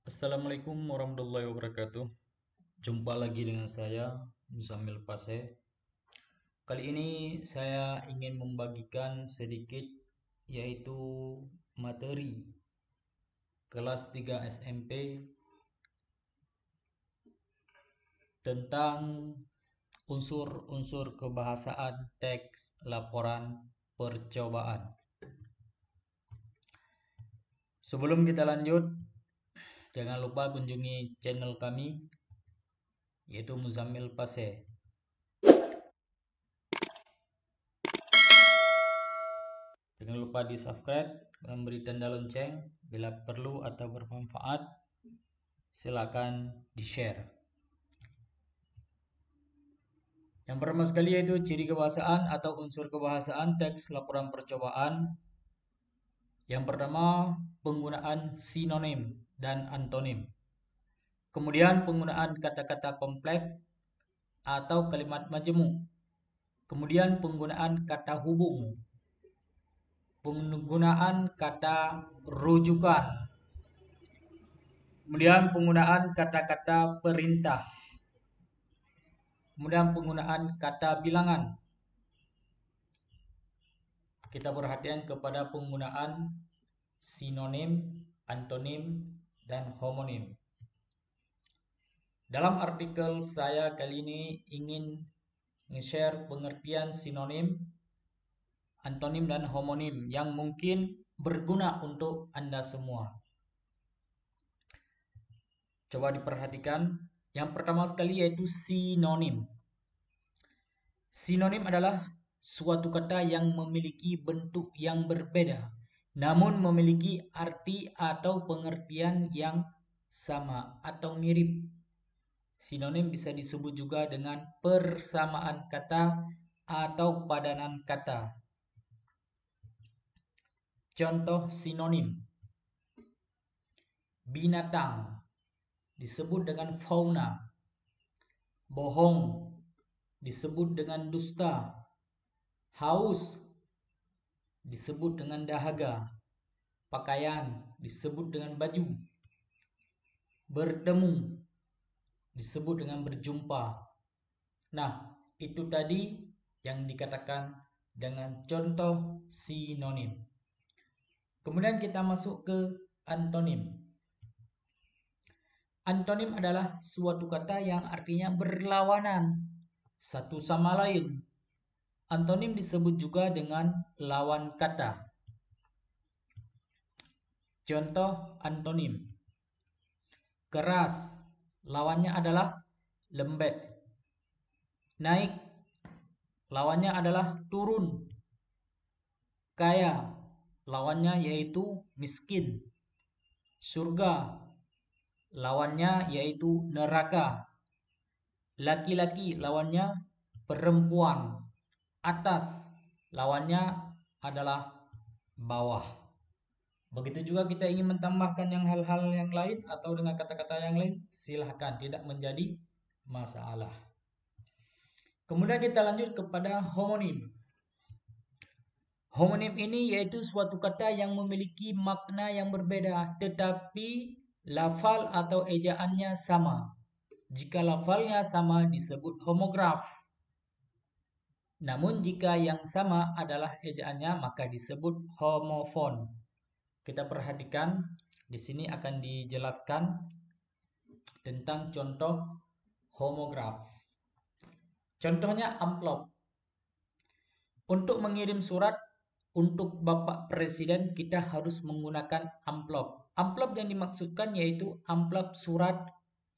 Assalamualaikum warahmatullahi wabarakatuh. Jumpa lagi dengan saya, Muzammil Pase. Kali ini saya ingin membagikan sedikit yaitu materi kelas 3 SMP tentang unsur-unsur kebahasaan teks laporan percobaan. Sebelum kita lanjut, jangan lupa kunjungi channel kami yaitu Muzammil Pase. Jangan lupa di subscribe dan beri tanda lonceng. Bila perlu atau bermanfaat, silakan di share. Yang pertama sekali yaitu ciri kebahasaan atau unsur kebahasaan teks laporan percobaan. Yang pertama, penggunaan sinonim dan antonim. Kemudian penggunaan kata-kata kompleks atau kalimat majemuk. Kemudian penggunaan kata hubung. Penggunaan kata rujukan. Kemudian penggunaan kata-kata perintah. Kemudian penggunaan kata bilangan. Kita perhatikan kepada penggunaan sinonim, antonim, dan homonim. Dalam artikel saya kali ini ingin nge-share pengertian sinonim, antonim, dan homonim yang mungkin berguna untuk Anda semua. Coba diperhatikan. Yang pertama sekali yaitu sinonim. Sinonim adalah suatu kata yang memiliki bentuk yang berbeda, namun memiliki arti atau pengertian yang sama atau mirip. Sinonim bisa disebut juga dengan persamaan kata atau padanan kata. Contoh sinonim. Binatang disebut dengan fauna. Bohong disebut dengan dusta. Haus disebut dengan dahaga. Pakaian disebut dengan baju. Bertemu disebut dengan berjumpa. Nah, itu tadi yang dikatakan dengan contoh sinonim. Kemudian kita masuk ke antonim. Antonim adalah suatu kata yang artinya berlawanan satu sama lain. Antonim disebut juga dengan lawan kata. Contoh antonim. Keras, lawannya adalah lembek. Naik, lawannya adalah turun. Kaya, lawannya yaitu miskin. Surga, lawannya yaitu neraka. Laki-laki, lawannya perempuan. Atas, lawannya adalah bawah. Begitu juga kita ingin menambahkan hal-hal yang lain atau dengan kata-kata yang lain, silahkan, tidak menjadi masalah. Kemudian kita lanjut kepada homonim. Homonim ini yaitu suatu kata yang memiliki makna yang berbeda, tetapi lafal atau ejaannya sama. Jika lafalnya sama disebut homograf. Namun jika yang sama adalah ejaannya maka disebut homofon. Kita perhatikan di sini akan dijelaskan tentang contoh homograf. Contohnya amplop. Untuk mengirim surat untuk Bapak Presiden kita harus menggunakan amplop. Amplop yang dimaksudkan yaitu amplop surat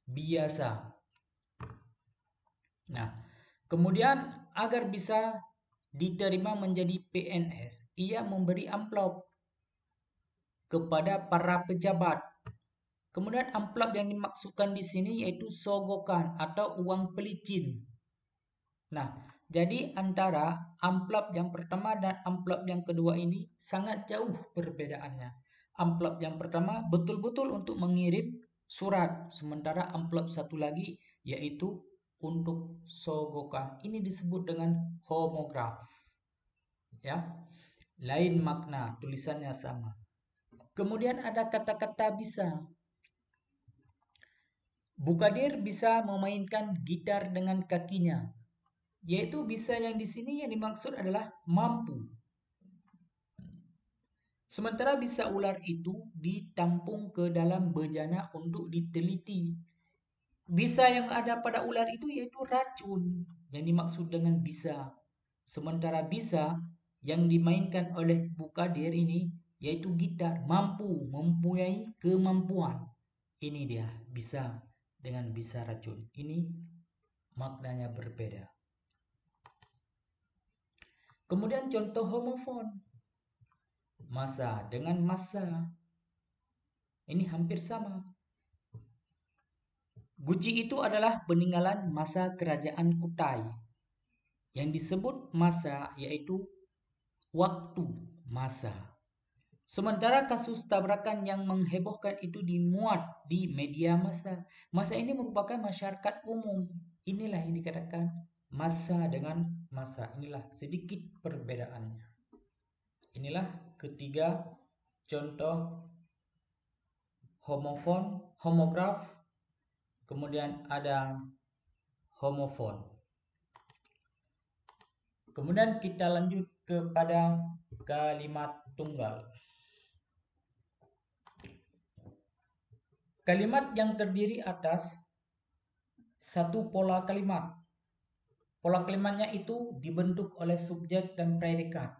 biasa. Nah, kemudian agar bisa diterima menjadi PNS, ia memberi amplop kepada para pejabat. Kemudian amplop yang dimaksudkan di sini yaitu sogokan atau uang pelicin. Nah, jadi antara amplop yang pertama dan amplop yang kedua ini sangat jauh perbedaannya. Amplop yang pertama betul-betul untuk mengirim surat, sementara amplop satu lagi yaitu untuk sogokan. Ini disebut dengan homograf. Ya, lain makna, tulisannya sama. Kemudian ada kata-kata bisa. Bukadir bisa memainkan gitar dengan kakinya. Yaitu bisa yang di sini yang dimaksud adalah mampu. Sementara bisa ular itu ditampung ke dalam bejana untuk diteliti. Bisa yang ada pada ular itu yaitu racun yang dimaksud dengan bisa. Sementara bisa yang dimainkan oleh Bukadir ini yaitu gitar, mampu, mempunyai kemampuan. Ini dia, bisa dengan bisa racun. Ini maknanya berbeda. Kemudian contoh homofon. Masa dengan masa. Ini hampir sama. Guci itu adalah peninggalan masa kerajaan Kutai. Yang disebut masa yaitu waktu masa. Sementara kasus tabrakan yang menghebohkan itu dimuat di media massa. Massa ini merupakan masyarakat umum. Inilah yang dikatakan massa dengan massa. Inilah sedikit perbedaannya. Inilah ketiga contoh homofon, homograf, kemudian ada homofon. Kemudian kita lanjut kepada kalimat tunggal. Kalimat yang terdiri atas satu pola kalimat. Pola kalimatnya itu dibentuk oleh subjek dan predikat.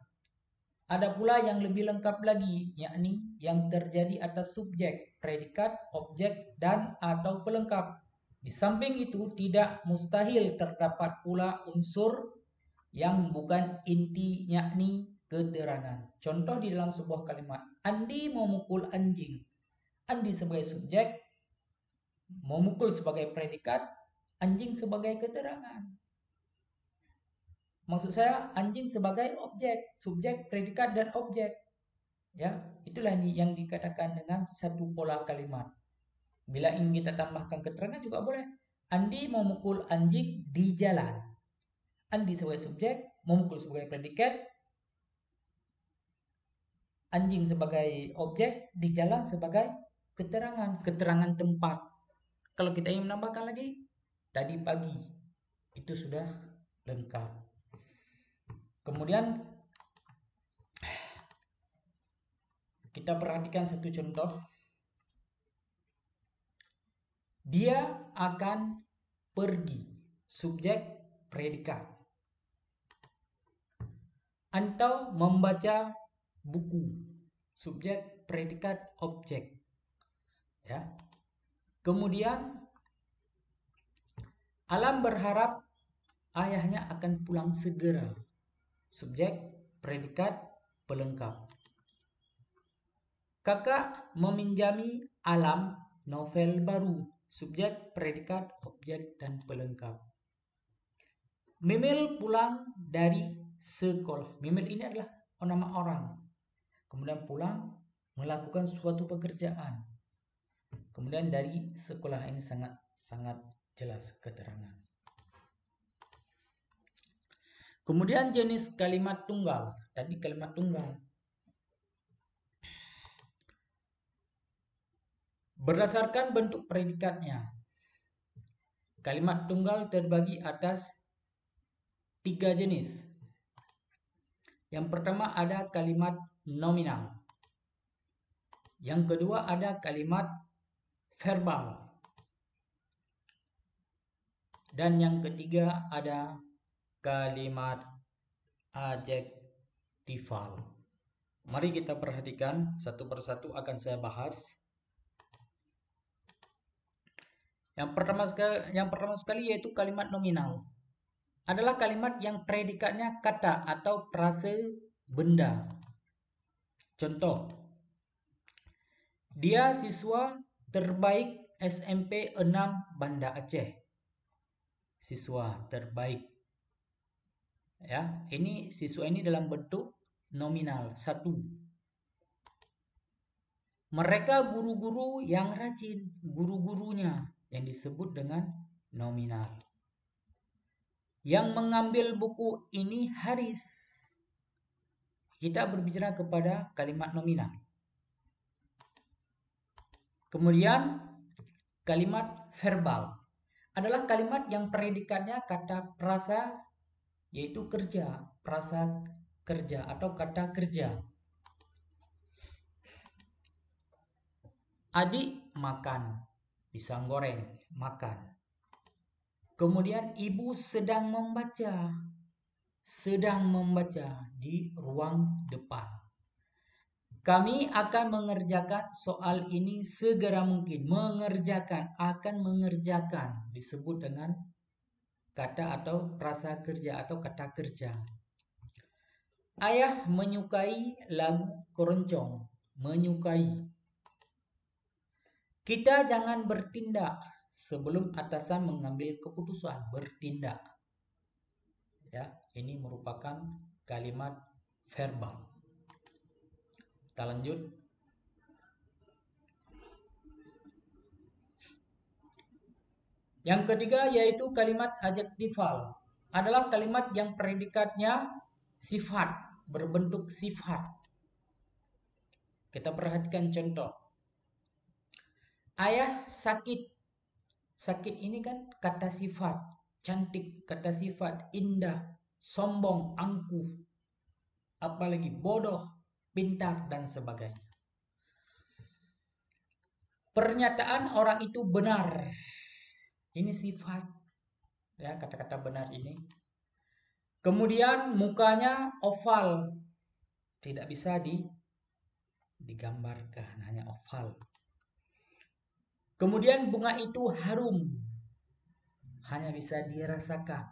Ada pula yang lebih lengkap lagi, yakni yang terjadi atas subjek, predikat, objek, dan atau pelengkap. Di samping itu tidak mustahil terdapat pula unsur yang bukan inti, yakni keterangan. Contoh di dalam sebuah kalimat, Andi memukul anjing. Andi sebagai subjek, memukul sebagai predikat, anjing sebagai keterangan. Maksud saya anjing sebagai objek, subjek, predikat, dan objek. Ya, itulah yang dikatakan dengan satu pola kalimat. Bila ingin kita tambahkan keterangan juga boleh. Andi memukul anjing di jalan. Andi sebagai subjek, memukul sebagai predikat, anjing sebagai objek, di jalan sebagai keterangan, keterangan tempat. Kalau kita ingin menambahkan lagi, tadi pagi, itu sudah lengkap. Kemudian kita perhatikan satu contoh. Dia akan pergi, subjek, predikat. Atau membaca buku, subjek, predikat, objek. Ya. Kemudian Alam berharap ayahnya akan pulang segera. Subjek, predikat, pelengkap. Kakak meminjami Alam novel baru. Subjek, predikat, objek, dan pelengkap. Memil pulang dari sekolah. Memil ini adalah nama orang. Kemudian pulang melakukan suatu pekerjaan. Kemudian dari sekolah ini sangat jelas keterangan. Kemudian jenis kalimat tunggal. Tadi kalimat tunggal. Berdasarkan bentuk predikatnya. Kalimat tunggal terbagi atas 3 jenis. Yang pertama ada kalimat nominal. Yang kedua ada kalimat verbal. Dan yang ketiga ada kalimat adjektifal. Mari kita perhatikan satu persatu akan saya bahas. Yang pertama sekali yaitu kalimat nominal. Adalah kalimat yang predikatnya kata atau frase benda. Contoh, dia siswa terbaik SMP 6 Banda Aceh. Siswa terbaik. Ya, ini siswa ini dalam bentuk nominal, satu. Mereka guru-guru yang rajin, guru-gurunya yang disebut dengan nominal. Yang mengambil buku ini Haris. Kita berbicara kepada kalimat nominal. Kemudian kalimat verbal adalah kalimat yang predikatnya kata prasa, yaitu kerja, prasa kerja atau kata kerja. Adik makan, pisang goreng, makan. Kemudian ibu sedang membaca di ruang depan. Kami akan mengerjakan soal ini segera mungkin. Akan mengerjakan disebut dengan kata atau prasa kerja atau kata kerja. Ayah menyukai lagu keroncong, menyukai. Kita jangan bertindak sebelum atasan mengambil keputusan, bertindak. Ya, ini merupakan kalimat verbal. Kita lanjut. Yang ketiga yaitu kalimat adjektifal. Adalah kalimat yang predikatnya sifat, berbentuk sifat. Kita perhatikan contoh. Ayah sakit. Sakit ini kan kata sifat. Cantik, kata sifat. Indah, sombong, angkuh. Apalagi bodoh, pintar, dan sebagainya. Pernyataan orang itu benar. Ini sifat. Ya, kata-kata benar ini. Kemudian mukanya oval. Tidak bisa digambarkan, hanya oval. Kemudian bunga itu harum. Hanya bisa dirasakan.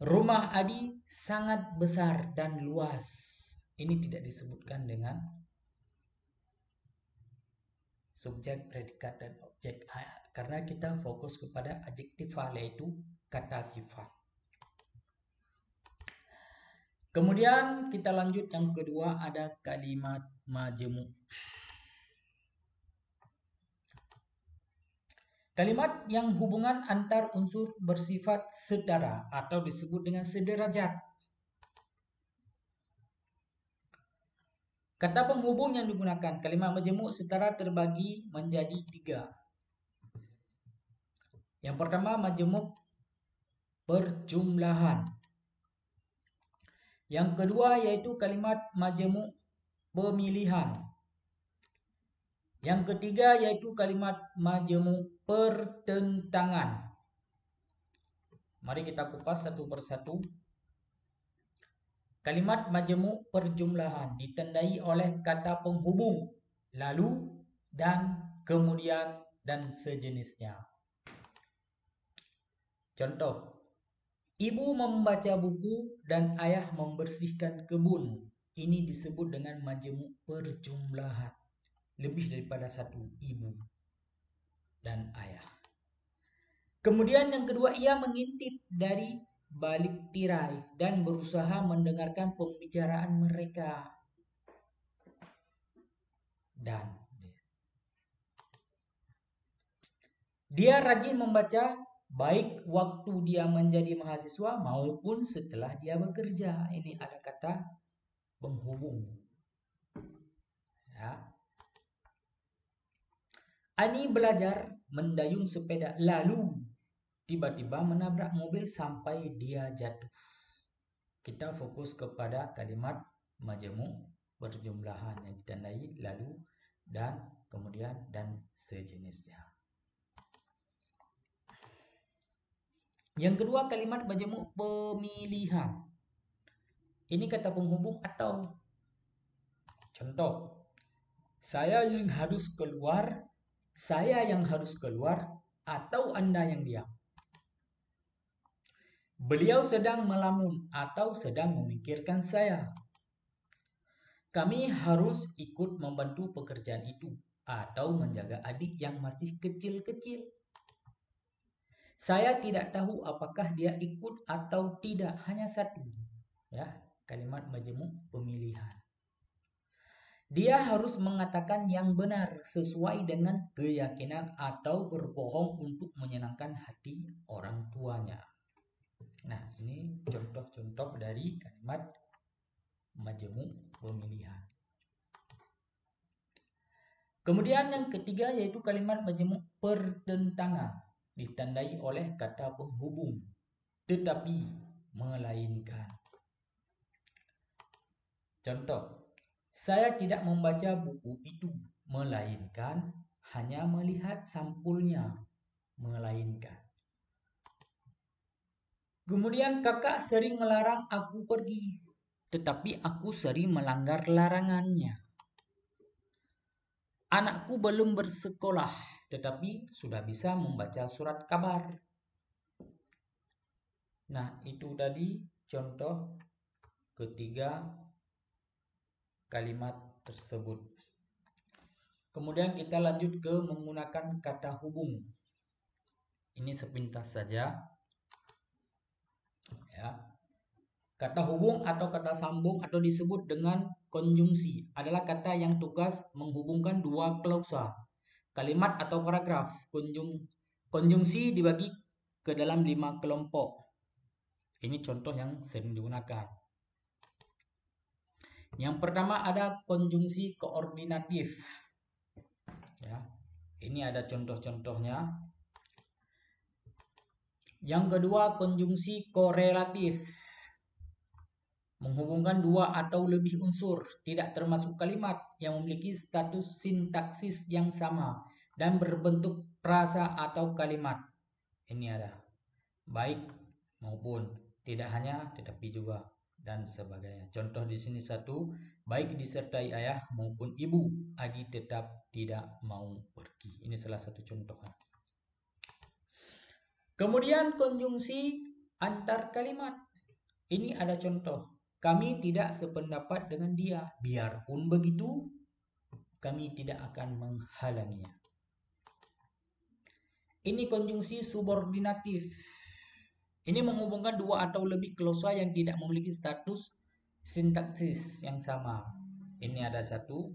Rumah Adi sangat besar dan luas. Ini tidak disebutkan dengan subjek, predikat, dan objek. Karena kita fokus kepada adjektifal, yaitu kata sifat. Kemudian kita lanjut yang kedua, ada kalimat majemuk. Kalimat yang hubungan antar unsur bersifat setara atau disebut dengan sederajat. Kata penghubung yang digunakan, kalimat majemuk setara terbagi menjadi 3. Yang pertama, majemuk perjumlahan. Yang kedua yaitu kalimat majemuk pemilihan. Yang ketiga yaitu kalimat majemuk pertentangan. Mari kita kupas satu persatu. Kalimat majemuk perjumlahan ditandai oleh kata penghubung, lalu, dan, kemudian, dan sejenisnya. Contoh, ibu membaca buku dan ayah membersihkan kebun. Ini disebut dengan majemuk perjumlahan. Lebih daripada satu, ibu dan ayah. Kemudian yang kedua, ia mengintip dari balik tirai dan berusaha mendengarkan pembicaraan mereka. Dan dia rajin membaca baik waktu dia menjadi mahasiswa maupun setelah dia bekerja. Ini ada kata penghubung. Ya. Ani belajar mendayung sepeda, lalu tiba-tiba menabrak mobil sampai dia jatuh. Kita fokus kepada kalimat majemuk perjumlahan yang ditandai lalu, dan, kemudian, dan sejenisnya. Yang kedua, kalimat majemuk pemilihan. Ini kata penghubung atau. Contoh, saya yang harus keluar, atau Anda yang diam. Beliau sedang melamun atau sedang memikirkan saya. Kami harus ikut membantu pekerjaan itu atau menjaga adik yang masih kecil-kecil. Saya tidak tahu apakah dia ikut atau tidak, hanya satu. Ya, kalimat majemuk pemilihan. Dia harus mengatakan yang benar sesuai dengan keyakinan atau berbohong untuk menyenangkan hati orang tuanya. Nah, ini contoh-contoh dari kalimat majemuk pemilihan. Kemudian yang ketiga yaitu kalimat majemuk pertentangan, ditandai oleh kata penghubung, tetapi, melainkan. Contoh, saya tidak membaca buku itu, melainkan hanya melihat sampulnya, melainkan. Kemudian kakak sering melarang aku pergi, tetapi aku sering melanggar larangannya. Anakku belum bersekolah, tetapi sudah bisa membaca surat kabar. Nah, itu tadi contoh ketiga kalimat tersebut. Kemudian kita lanjut ke menggunakan kata hubung. Ini sepintas saja. Ya. Kata hubung atau kata sambung atau disebut dengan konjungsi adalah kata yang tugas menghubungkan dua klausa, kalimat atau paragraf. Konjungsi dibagi ke dalam 5 kelompok. Ini contoh yang sering digunakan. Yang pertama ada konjungsi koordinatif. Ya, ini ada contoh-contohnya. Yang kedua konjungsi korelatif. Menghubungkan dua atau lebih unsur, tidak termasuk kalimat yang memiliki status sintaksis yang sama dan berbentuk frasa atau kalimat. Ini ada baik maupun, tidak hanya tetapi juga dan sebagainya. Contoh di sini satu, baik disertai ayah maupun ibu, Adi tetap tidak mau pergi. Ini salah satu contohnya. Kemudian konjungsi antar kalimat. Ini ada contoh. Kami tidak sependapat dengan dia. Biarpun begitu, kami tidak akan menghalanginya. Ini konjungsi subordinatif. Ini menghubungkan dua atau lebih klausa yang tidak memiliki status sintaksis yang sama. Ini ada satu,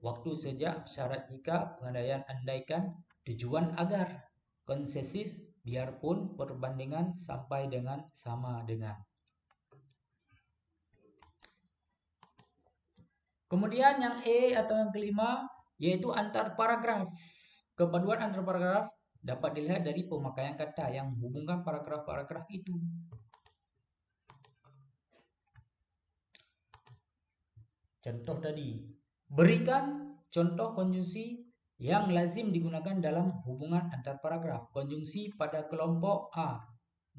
waktu, sejak, syarat jika, pengandaian andaikan, tujuan agar, konsesif, biarpun, perbandingan, sampai dengan, sama dengan. Kemudian yang E atau yang kelima yaitu antar paragraf. Kepaduan antar paragraf dapat dilihat dari pemakaian kata yang menghubungkan paragraf-paragraf itu. Contoh tadi, berikan contoh konjungsi yang lazim digunakan dalam hubungan antar paragraf. Konjungsi pada kelompok A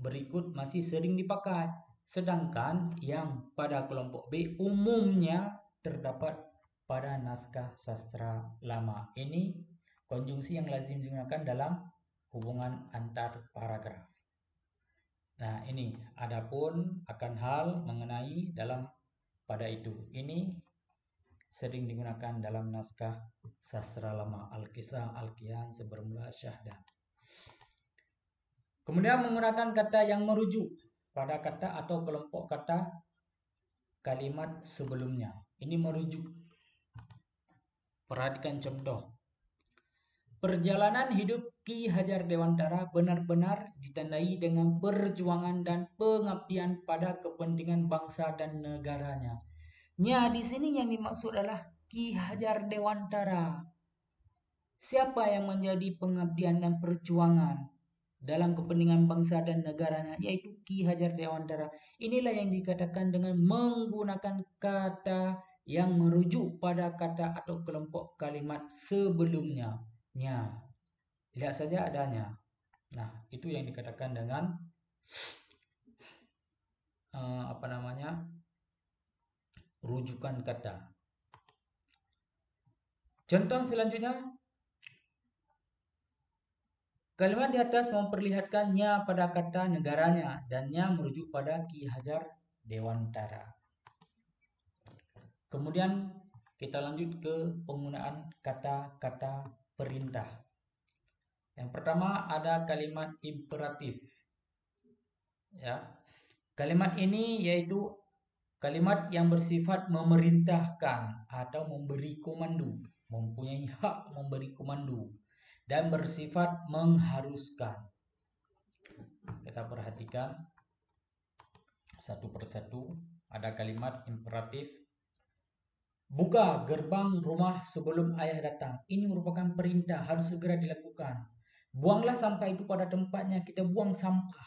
berikut masih sering dipakai, sedangkan yang pada kelompok B umumnya terdapat pada naskah sastra lama. Ini konjungsi yang lazim digunakan dalam hubungan antar paragraf. Nah, ini adapun akan hal mengenai dalam pada itu. Ini sering digunakan dalam naskah sastra lama, Al-Kisah, Al-Kian, Sebermula, Syahdan. Kemudian menggunakan kata yang merujuk pada kata atau kelompok kata kalimat sebelumnya. Ini merujuk. Perhatikan contoh. Perjalanan hidup Ki Hajar Dewantara benar-benar ditandai dengan perjuangan dan pengabdian pada kepentingan bangsa dan negaranya. Nya di sini yang dimaksud adalah Ki Hajar Dewantara. Siapa yang menjadi pengabdian dan perjuangan dalam kepentingan bangsa dan negaranya, yaitu Ki Hajar Dewantara. Inilah yang dikatakan dengan menggunakan kata yang merujuk pada kata atau kelompok kalimat sebelumnya. Nya. Lihat saja adanya. Nah, itu yang dikatakan dengan rujukan kata. Contoh selanjutnya, kalimat di atas memperlihatkannya pada kata negaranya dan nya merujuk pada Ki Hajar Dewantara. Kemudian kita lanjut ke penggunaan kata-kata perintah. Yang pertama ada kalimat imperatif. Ya. Kalimat ini yaitu kalimat yang bersifat memerintahkan atau memberi komando, mempunyai hak memberi komando dan bersifat mengharuskan. Kita perhatikan satu persatu. Ada kalimat imperatif. Buka gerbang rumah sebelum ayah datang. Ini merupakan perintah, harus segera dilakukan. Buanglah sampah itu pada tempatnya. Kita buang sampah.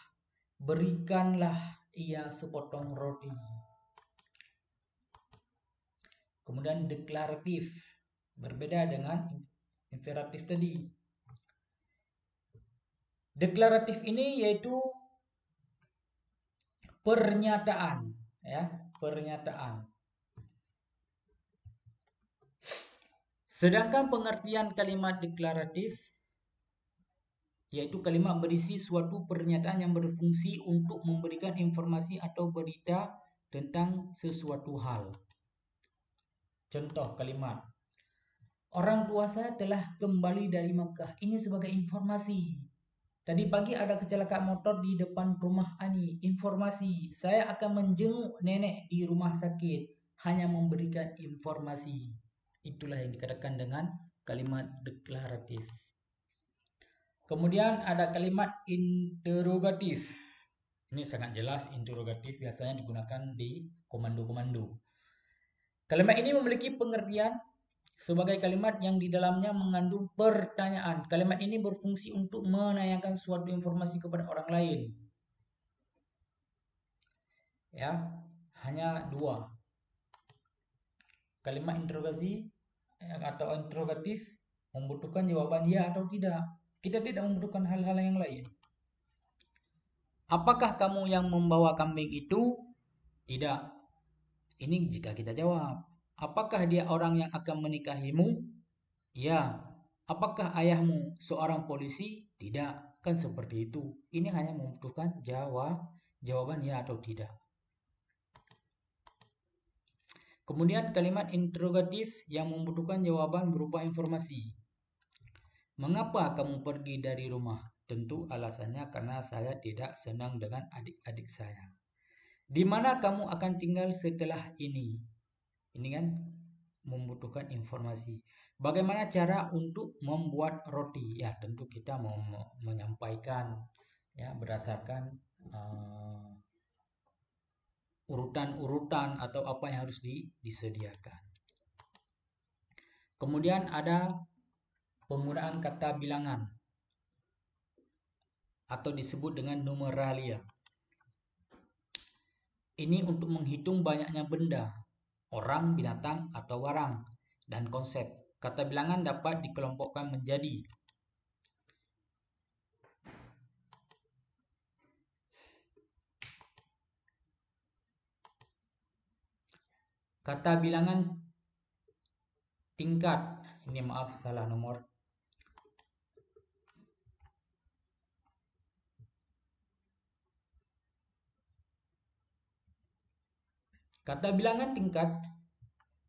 Berikanlah ia sepotong roti. Kemudian deklaratif. Berbeda dengan imperatif tadi. Deklaratif ini yaitu pernyataan, ya, pernyataan. Sedangkan pengertian kalimat deklaratif yaitu kalimat berisi suatu pernyataan yang berfungsi untuk memberikan informasi atau berita tentang sesuatu hal. Contoh kalimat, orang tua saya telah kembali dari Makkah. Ini sebagai informasi. Tadi pagi ada kecelakaan motor di depan rumah Ani. Informasi, saya akan menjenguk nenek di rumah sakit. Hanya memberikan informasi. Itulah yang dikatakan dengan kalimat deklaratif. Kemudian ada kalimat interrogatif. Ini sangat jelas, interrogatif biasanya digunakan di komando-komando. Kalimat ini memiliki pengertian sebagai kalimat yang di dalamnya mengandung pertanyaan. Kalimat ini berfungsi untuk menanyakan suatu informasi kepada orang lain. Ya, hanya dua. Kalimat interogasi atau interrogatif membutuhkan jawaban ya atau tidak. Kita tidak membutuhkan hal-hal yang lain. Apakah kamu yang membawa kambing itu? Tidak. Ini jika kita jawab. Apakah dia orang yang akan menikahimu? Ya. Apakah ayahmu seorang polisi? Tidak. Kan seperti itu. Ini hanya membutuhkan jawaban ya atau tidak. Kemudian kalimat interrogatif yang membutuhkan jawaban berupa informasi. Mengapa kamu pergi dari rumah? Tentu alasannya karena saya tidak senang dengan adik-adik saya. Di mana kamu akan tinggal setelah ini? Ini kan membutuhkan informasi. Bagaimana cara untuk membuat roti? Ya, tentu kita mau menyampaikan ya berdasarkan urutan-urutan atau apa yang harus disediakan. Kemudian ada penggunaan kata bilangan atau disebut dengan numeralia. Ini untuk menghitung banyaknya benda, orang, binatang, atau barang, dan konsep. Kata bilangan dapat dikelompokkan menjadi kata bilangan tingkat. Ini maaf salah nomor. Kata bilangan tingkat,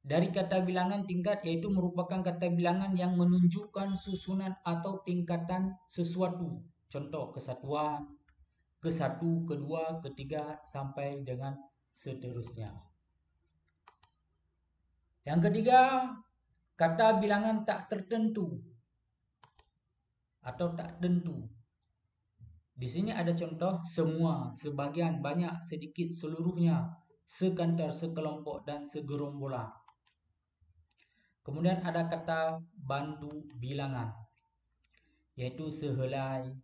dari kata bilangan tingkat yaitu merupakan kata bilangan yang menunjukkan susunan atau tingkatan sesuatu. Contoh kesatuan, ke-1, ke-2, ke-3 sampai dengan seterusnya. Yang ketiga, kata bilangan tak tertentu atau tak tentu. Di sini ada contoh semua, sebagian, banyak, sedikit, seluruhnya, sekantor, sekelompok, dan segerombolan. Kemudian ada kata bantu bilangan, yaitu sehelai,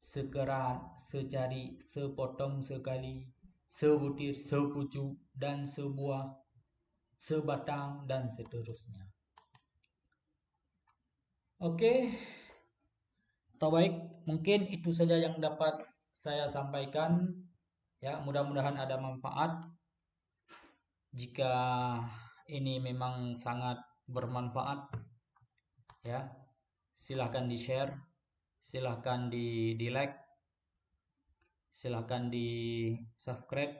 sekerat, secari, sepotong sekali, sebutir, sepucuk, dan sebuah, sebatang, dan seterusnya. Oke, baik, mungkin itu saja yang dapat saya sampaikan. Ya, mudah-mudahan ada manfaat. Jika ini memang sangat bermanfaat, ya, silahkan di-share, silahkan di-like, silahkan di-subscribe,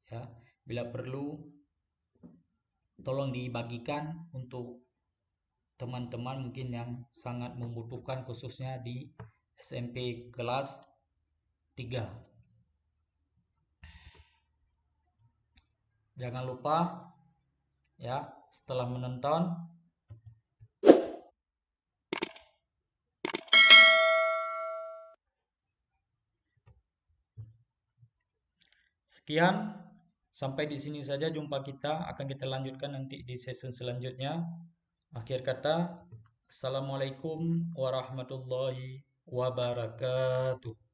ya. Bila perlu, tolong dibagikan untuk teman-teman mungkin yang sangat membutuhkan, khususnya di SMP kelas 3. Jangan lupa ya, setelah menonton sekian, Sampai di sini saja jumpa kita, akan kita lanjutkan nanti di season selanjutnya. Akhir kata, Assalamualaikum warahmatullahi wabarakatuh.